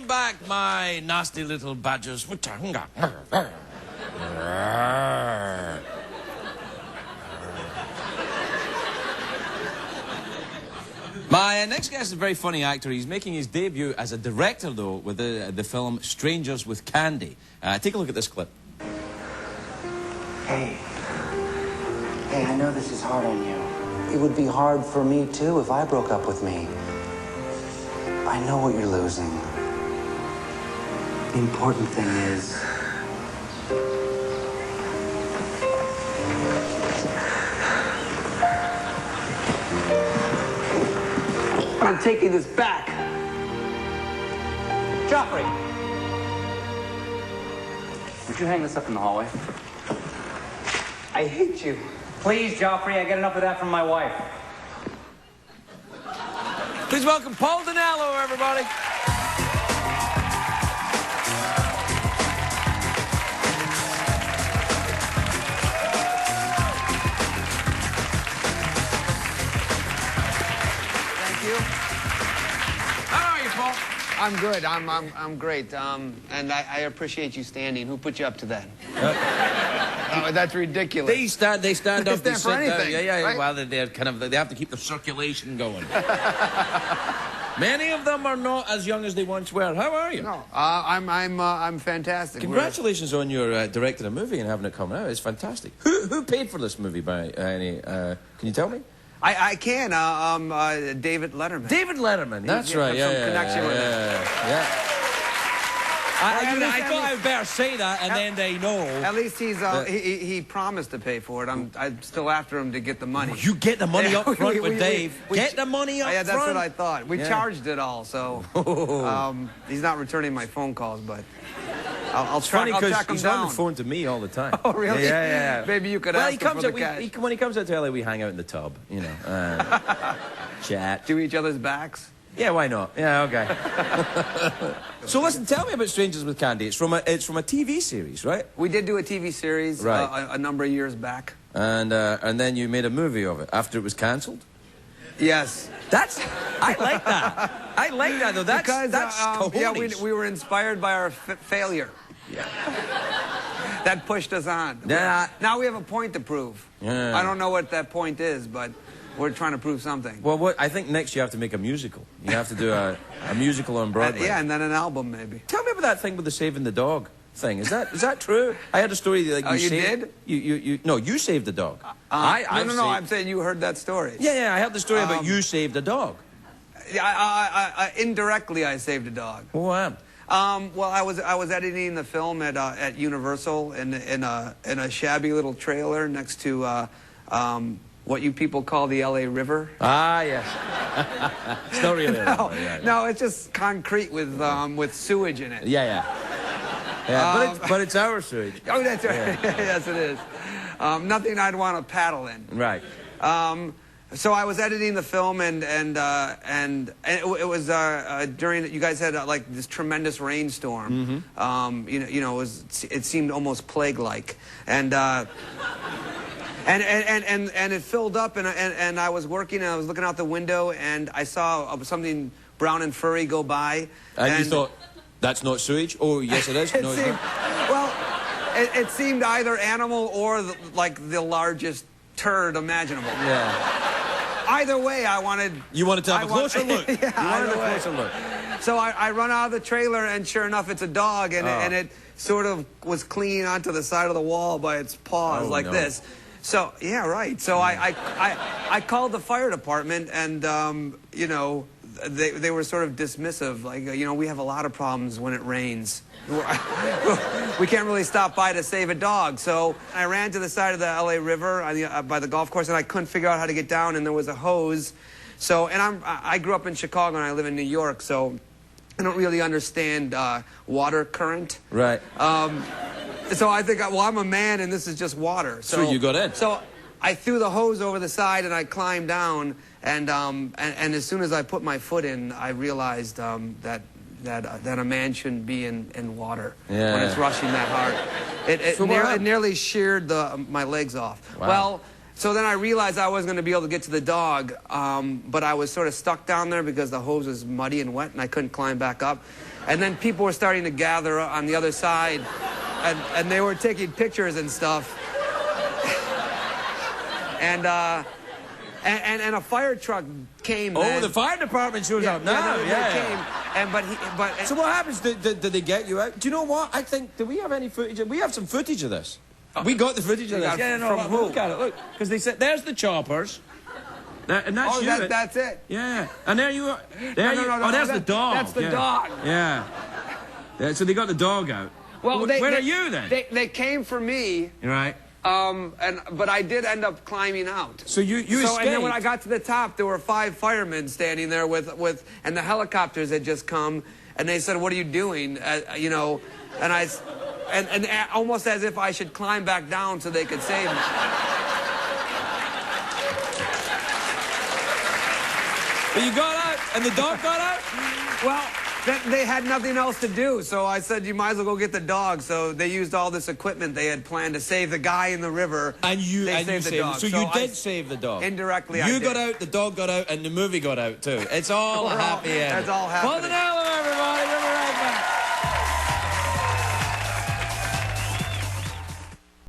Welcome back, my nasty little badgers. My next guest is a very funny actor. He's making his debut as a director, though, with the film Strangers with Candy. Take a look at this clip. Hey. Hey, I know this is hard on you. It would be hard for me, too, if I broke up with me. I know what you're losing. The important thing is... I'm taking this back. Joffrey! Would you hang this up in the hallway? I hate you. Please, Joffrey, I get enough of that from my wife. Please welcome Paul Dinello, everybody. Thank you. How are you, Paul? I'm good. I'm great. And I appreciate you standing. Who put you up to that? Oh, that's ridiculous. They stand up. They stand for anything. Yeah. Right? Well, they're they have to keep the circulation going. Many of them are not as young as they once were. How are you? No, I'm fantastic. Congratulations on your directing a movie and having it come out. It's fantastic. Who paid for this movie by any? Can you tell me? I can. David Letterman. David Letterman. That's right. Some connection with him. Yeah. I thought I would better say that, and then they know. At least he promised to pay for it. I'm still after him to get the money. You get the money up front with Dave. Get the money up front. Yeah, that's what I thought. We charged it all, so he's not returning my phone calls, but I'll track him down. He's on the phone to me all the time. Oh, really? Yeah. Maybe you could ask him for the cash. When he comes out to LA, we hang out in the tub, you know, chat. Do each other's backs? Yeah, why not? Yeah, okay. So listen, tell me about Strangers with Candy. It's from a TV series, right? We did do a TV series a number of years back. And then you made a movie of it after it was cancelled? Yes. I like that. I like that, though. That's cojones. Yeah, we were inspired by our failure. Yeah. That pushed us on. Yeah. Now we have a point to prove. Yeah. I don't know what that point is, but we're trying to prove something. Well, I think next you have to make a musical. You have to do a musical on Broadway. Yeah, and then an album, maybe. Tell me about that thing with the saving the dog thing. Is that true? I had a story that you did? You saved the dog. No, I'm saying you heard that story. Yeah, I heard the story about you saved a dog. Yeah, indirectly I saved a dog. What? Well, I was editing the film at Universal in a shabby little trailer next to what you people call the LA River. Ah, yes. Still really. No, it's just concrete with sewage in it. Yeah. But it's our sewage. Oh, that's right. Yeah. Yes, it is. Nothing I'd want to paddle in. Right. So I was editing the film, and it was during you guys had like this tremendous rainstorm. Mm-hmm. It seemed almost plague-like, and it filled up, and I was working, and I was looking out the window, and I saw something brown and furry go by. And you thought, that's not sewage? Oh, yes, it is. It seemed either animal or the largest turd imaginable. Yeah. Either way, I wanted... You wanted to have a closer look. Yeah, you wanted a closer look. So I run out of the trailer, and sure enough, it's a dog, and it sort of was clinging onto the side of the wall by its paws this. So, yeah, right. So I called the fire department, and, they were sort of dismissive. Like, we have a lot of problems when it rains. We can't really stop by to save a dog. So I ran to the side of the LA River by the golf course, and I couldn't figure out how to get down, and there was a hose. So, and I grew up in Chicago, and I live in New York, so I don't really understand water current. Right. So I think, well, I'm a man, and this is just water. So you got in. So I threw the hose over the side, and I climbed down, and as soon as I put my foot in, I realized that a man shouldn't be in water when it's rushing that hard. It nearly sheared my legs off. Wow. Well, So then I realized I wasn't going to be able to get to the dog, but I was sort of stuck down there because the hose was muddy and wet, and I couldn't climb back up. And then people were starting to gather on the other side, and they were taking pictures and stuff. And a fire truck came. Oh, the fire department shows up now. Came. So what happens? Did they get you out? Do you know what? I think, do we have any footage? We have some footage of this. We got the footage of this. Yeah, no, look at it, look. Because they said, there's the choppers. And that's you. That's it. Yeah. And there you are. No, there's the dog. That's the dog. Yeah. So they got the dog out. Well, where are you then? They came for me. Right. But I did end up climbing out. So you escaped. And then when I got to the top, there were 5 firemen standing there and the helicopters had just come, and they said, "What are you doing?" You know, and almost as if I should climb back down so they could save me. But you got out, and the dog got out? Well, they had nothing else to do, so I said, you might as well go get the dog. So they used all this equipment they had planned to save the guy in the river. And you saved the dog. So you did save the dog? Indirectly, You got out, the dog got out, and the movie got out, too. It's all happy end. That's all happening.